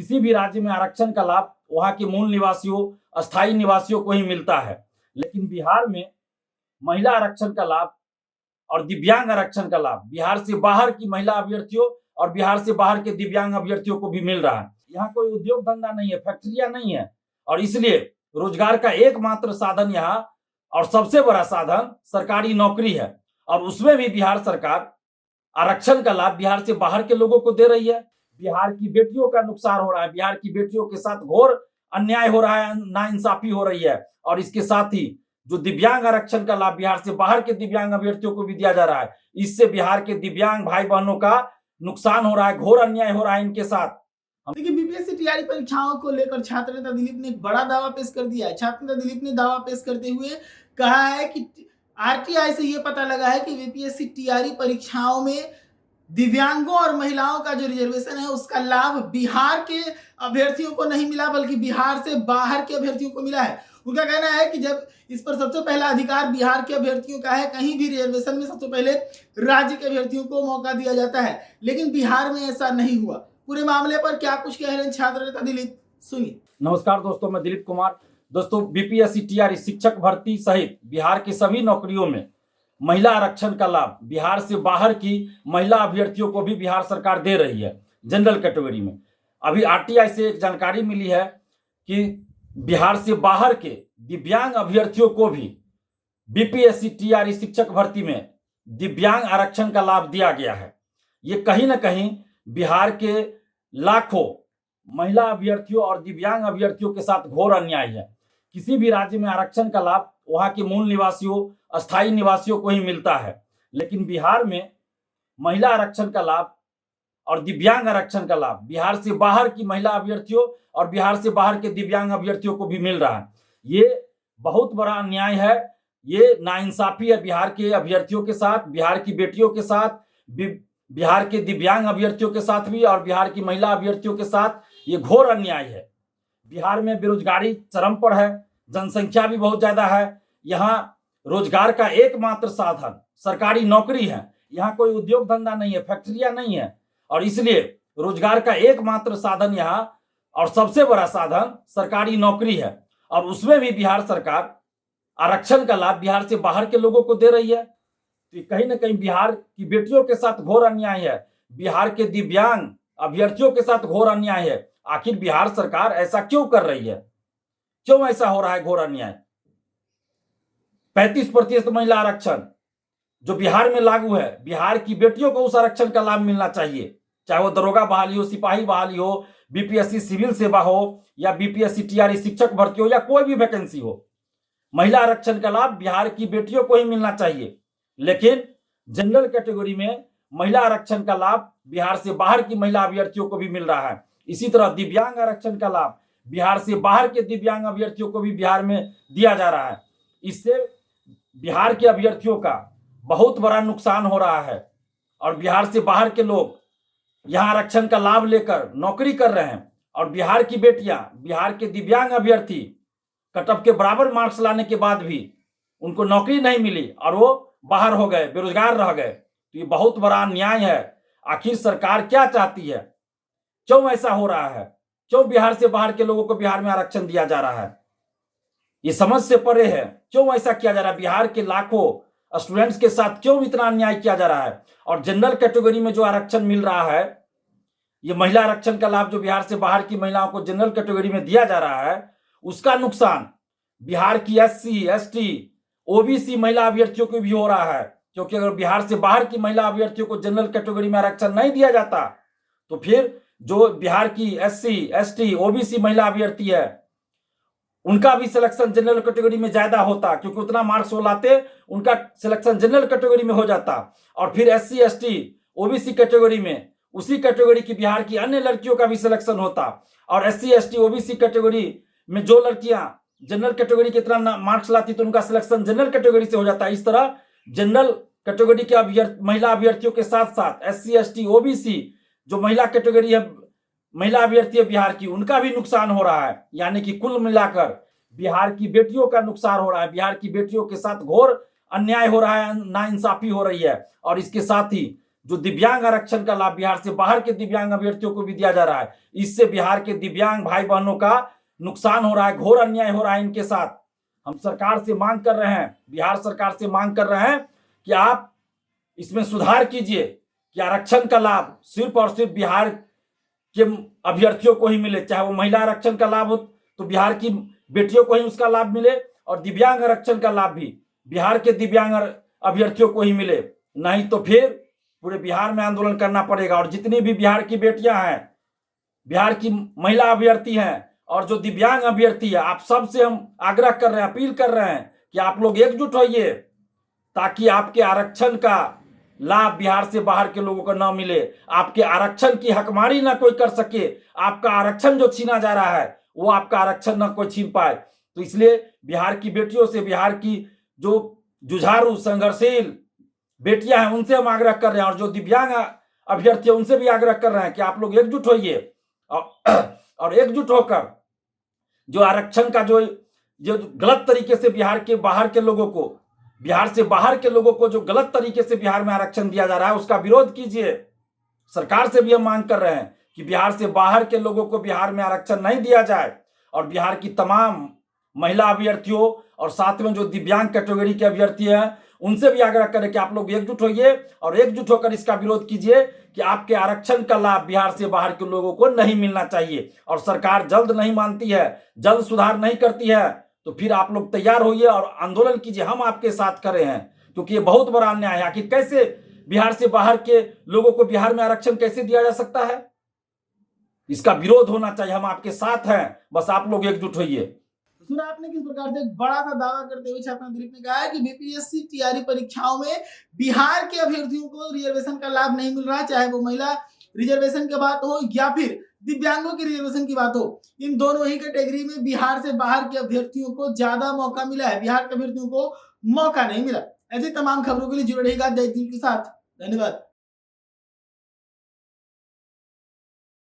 किसी भी राज्य में आरक्षण का लाभ वहां के मूल निवासियों, अस्थायी निवासियों को ही मिलता है। लेकिन बिहार में महिला आरक्षण का लाभ और दिव्यांग आरक्षण का लाभ बिहार से बाहर की महिला अभ्यर्थियों और बिहार से बाहर के दिव्यांग अभ्यर्थियों को भी मिल रहा है। यहाँ कोई उद्योग धंधा नहीं है, फैक्ट्रियां नहीं है, और इसलिए रोजगार का एकमात्र साधन यहाँ और सबसे बड़ा साधन सरकारी नौकरी है। और उसमें भी बिहार सरकार आरक्षण का लाभ बिहार से बाहर के लोगों को दे रही है। बिहार की बेटियों का नुकसान हो रहा है, बिहार की बेटियों के साथ घोर अन्याय हो रहा है, नाइंसाफी हो रही है। और इसके साथ ही जो दिव्यांग आरक्षण का लाभ बिहार से बाहर के दिव्यांग अभ्यर्थियों को भी दिया जा रहा है, इससे बिहार के दिव्यांग भाई बहनों का नुकसान हो रहा है, घोर अन्याय हो रहा है इनके साथ। देखिए, बीपीएससी टीआरई परीक्षाओं को लेकर छात्र नेता दिलीप ने एक बड़ा दावा पेश कर दिया है। छात्र नेता दिलीप ने दावा पेश करते हुए कहा है कि आरटीआई से यह पता लगा है कि बीपीएससी टीआरई परीक्षाओं में दिव्यांगों और महिलाओं का जो रिजर्वेशन है उसका लाभ बिहार के अभ्यर्थियों को नहीं मिला, बल्कि बिहार से बाहर के अभ्यर्थियों को मिला है। उनका कहना है कि जब इस पर सबसे पहला अधिकार बिहार के अभ्यर्थियों का है, कहीं भी रिजर्वेशन में सबसे पहले राज्य के अभ्यर्थियों को मौका दिया जाता है, लेकिन बिहार में ऐसा नहीं हुआ। पूरे मामले पर क्या कुछ कह रहे हैं छात्र नेता दिलीप, सुनिए। नमस्कार दोस्तों, मैं दिलीप कुमार। दोस्तों, बीपीएससी टीआरई शिक्षक भर्ती सहित बिहार की सभी नौकरियों में महिला आरक्षण का लाभ बिहार से बाहर की महिला अभ्यर्थियों को भी बिहार सरकार दे रही है जनरल कैटेगरी में। अभी आरटीआई से एक जानकारी मिली है कि बिहार से बाहर के दिव्यांग अभ्यर्थियों को भी बीपीएससी टीआरई शिक्षक भर्ती में दिव्यांग आरक्षण का लाभ दिया गया है। ये कहीं ना कहीं बिहार के लाखों महिला अभ्यर्थियों और दिव्यांग अभ्यर्थियों के साथ घोर अन्याय है। किसी भी राज्य में आरक्षण का लाभ वहां के मूल निवासियों, अस्थायी निवासियों को ही मिलता है, लेकिन बिहार में महिला आरक्षण का लाभ और दिव्यांग आरक्षण का लाभ बिहार से बाहर की महिला अभ्यर्थियों और बिहार से बाहर के दिव्यांग अभ्यर्थियों को भी मिल रहा है। ये बहुत बड़ा अन्याय है, ये नाइंसाफी है बिहार के अभ्यर्थियों के साथ, बिहार की बेटियों के साथ, बिहार के दिव्यांग अभ्यर्थियों के साथ भी, और बिहार की महिला अभ्यर्थियों के साथ ये घोर अन्याय है। बिहार में बेरोजगारी चरम पर है, जनसंख्या भी बहुत ज्यादा है। यहाँ रोजगार का एकमात्र साधन सरकारी नौकरी है, यहाँ कोई उद्योग धंधा नहीं है, फैक्ट्रियां नहीं है, और इसलिए रोजगार का एकमात्र साधन यहाँ और सबसे बड़ा साधन सरकारी नौकरी है। और उसमें भी बिहार सरकार आरक्षण का लाभ बिहार से बाहर के लोगों को दे रही है। तो कहीं ना कहीं बिहार की बेटियों के साथ घोर अन्याय है, बिहार के दिव्यांग अभ्यर्थियों के साथ घोर अन्याय है। आखिर बिहार सरकार ऐसा क्यों कर रही है, क्यों ऐसा हो रहा है घोर अन्याय? 35% महिला आरक्षण जो बिहार में लागू है, बिहार की बेटियों को उस आरक्षण का लाभ मिलना चाहिए, चाहे वो दरोगा बहाली हो, सिपाही बहाली हो, बीपीएससी सिविल सेवा हो, या बीपीएससी टीआरई शिक्षक भर्ती हो, या कोई भी वैकेंसी हो। महिला आरक्षण का लाभ बिहार की बेटियों को ही मिलना चाहिए, लेकिन जनरल कैटेगरी में महिला आरक्षण का लाभ बिहार से बाहर की महिला अभ्यर्थियों को भी मिल रहा है। इसी तरह दिव्यांग आरक्षण का लाभ बिहार से बाहर के दिव्यांग अभ्यर्थियों को भी बिहार में दिया जा रहा है। इससे बिहार के अभ्यर्थियों का बहुत बड़ा नुकसान हो रहा है, और बिहार से बाहर के लोग यहाँ आरक्षण का लाभ लेकर नौकरी कर रहे हैं, और बिहार की बेटियां, बिहार के दिव्यांग अभ्यर्थी कट ऑफ के बराबर मार्क्स लाने के बाद भी उनको नौकरी नहीं मिली और वो बाहर हो गए, बेरोजगार रह गए। तो ये बहुत बड़ा अन्याय है। आखिर सरकार क्या चाहती है, क्यों ऐसा हो रहा है, क्यों बिहार से बाहर के लोगों को बिहार में आरक्षण दिया जा रहा है? ये समझ से परे है, क्यों ऐसा किया जा रहा है? बिहार के लाखों स्टूडेंट्स के साथ क्यों इतना अन्याय किया जा रहा है? और जनरल कैटेगरी में जो आरक्षण मिल रहा है, ये महिला आरक्षण का लाभ जो बिहार से बाहर की महिलाओं को जनरल कैटेगरी में दिया जा रहा है, उसका नुकसान बिहार की एससी, एसटी, ओबीसी महिला अभ्यर्थियों को भी हो रहा है। क्योंकि अगर बिहार से बाहर की महिला अभ्यर्थियों को जनरल कैटेगरी में आरक्षण नहीं दिया जाता, तो फिर जो बिहार की एससी, एसटी, ओबीसी महिला अभ्यर्थी है, उनका भी सिलेक्शन जनरल कैटेगरी में ज्यादा होता, क्योंकि उतना मार्क्स वो लाते, उनका सिलेक्शन जनरल कैटेगरी में हो जाता। और फिर एससी, एसटी, ओबीसी कैटेगरी में उसी कैटेगरी की बिहार की अन्य लड़कियों का भी सिलेक्शन होता, और एससी, एसटी, ओबीसी कैटेगरी में जो लड़कियां जनरल कैटेगरी के इतना मार्क्स लाती तो उनका सिलेक्शन जनरल कैटेगरी से हो जाता। इस तरह जनरल कैटेगरी के महिला अभ्यर्थियों के साथ साथ एससी, एसटी, ओबीसी जो महिला कैटेगरी है, महिला अभ्यर्थी है बिहार की, उनका भी नुकसान हो रहा है। यानी कि कुल मिलाकर बिहार की बेटियों का नुकसान हो रहा है, बिहार की बेटियों के साथ घोर अन्याय हो रहा है, नाइंसाफी हो रही है। और इसके साथ ही जो दिव्यांग आरक्षण का लाभ बिहार से बाहर के दिव्यांग अभ्यर्थियों को भी दिया जा रहा है, इससे बिहार के दिव्यांग भाई बहनों का नुकसान हो रहा है, घोर अन्याय हो रहा है इनके साथ। हम सरकार से मांग कर रहे हैं, बिहार सरकार से मांग कर रहे हैं कि आप इसमें सुधार कीजिए कि आरक्षण का लाभ सिर्फ और सिर्फ बिहार के अभ्यर्थियों को ही मिले। चाहे वो महिला आरक्षण का लाभ हो तो बिहार की बेटियों को ही उसका लाभ मिले, और दिव्यांग आरक्षण का लाभ भी बिहार के दिव्यांग अभ्यर्थियों को ही मिले। नहीं तो फिर पूरे बिहार में आंदोलन करना पड़ेगा। और जितनी भी बिहार की बेटियां हैं, बिहार की महिला अभ्यर्थी हैं और जो दिव्यांग अभ्यर्थी है, आप सबसे हम आग्रह कर रहे हैं, अपील कर रहे हैं कि आप लोग एकजुट होइए, ताकि आपके आरक्षण का लाभ बिहार से बाहर के लोगों को ना मिले, आपके आरक्षण की हकमारी ना कोई कर सके, आपका आरक्षण जो छीना जा रहा है वो आपका आरक्षण ना कोई छीन पाए। तो इसलिए बिहार की बेटियों से, बिहार की जो जुझारू संघर्षशील बेटियां हैं, उनसे हम आग्रह कर रहे हैं, और जो दिव्यांग अभ्यर्थी उनसे भी आग्रह कर रहे हैं कि आप लोग एकजुट होइए और एकजुट होकर जो आरक्षण का जो गलत तरीके से बिहार से बाहर के लोगों को जो गलत तरीके से बिहार में आरक्षण दिया जा रहा है, उसका विरोध कीजिए। सरकार से भी हम मांग कर रहे हैं कि बिहार से बाहर के लोगों को बिहार में आरक्षण नहीं दिया जाए, और बिहार की तमाम महिला अभ्यर्थियों और साथ में जो दिव्यांग कैटेगरी के अभ्यर्थी हैं, उनसे भी आग्रह करें कि आप लोग एकजुट होइए और एकजुट होकर इसका विरोध कीजिए कि आपके आरक्षण का लाभ बिहार से बाहर के लोगों को नहीं मिलना चाहिए। और सरकार जल्द नहीं मानती है, जल्द सुधार नहीं करती है, तो फिर आप लोग तैयार होइए और आंदोलन कीजिए। हम आपके साथ खड़े हैं, क्योंकि ये बहुत बड़ा अन्याय है। आखिर कैसे बिहार से बाहर के लोगों को बिहार में आरक्षण कैसे दिया जा सकता है? इसका विरोध होना चाहिए। हम आपके साथ हैं, बस आप लोग एकजुट होइए। सुना आपने किस प्रकार से एक बड़ा सा दावा करते हुए छात्र दिलीप ने कहा है कि बीपीएससी टीआरई परीक्षाओं में बिहार के अभ्यर्थियों को रिजर्वेशन का लाभ नहीं मिल रहा, चाहे वो महिला रिजर्वेशन की बात हो या फिर दिव्यांगों की रिजर्वेशन की बात हो। इन दोनों ही कैटेगरी में बिहार से बाहर के अभ्यर्थियों को ज्यादा मौका मिला है, बिहार के अभ्यर्थियों को मौका नहीं मिला। ऐसी तमाम खबरों के लिए जुड़े रहिएगा देश न्यूज़ के साथ। धन्यवाद।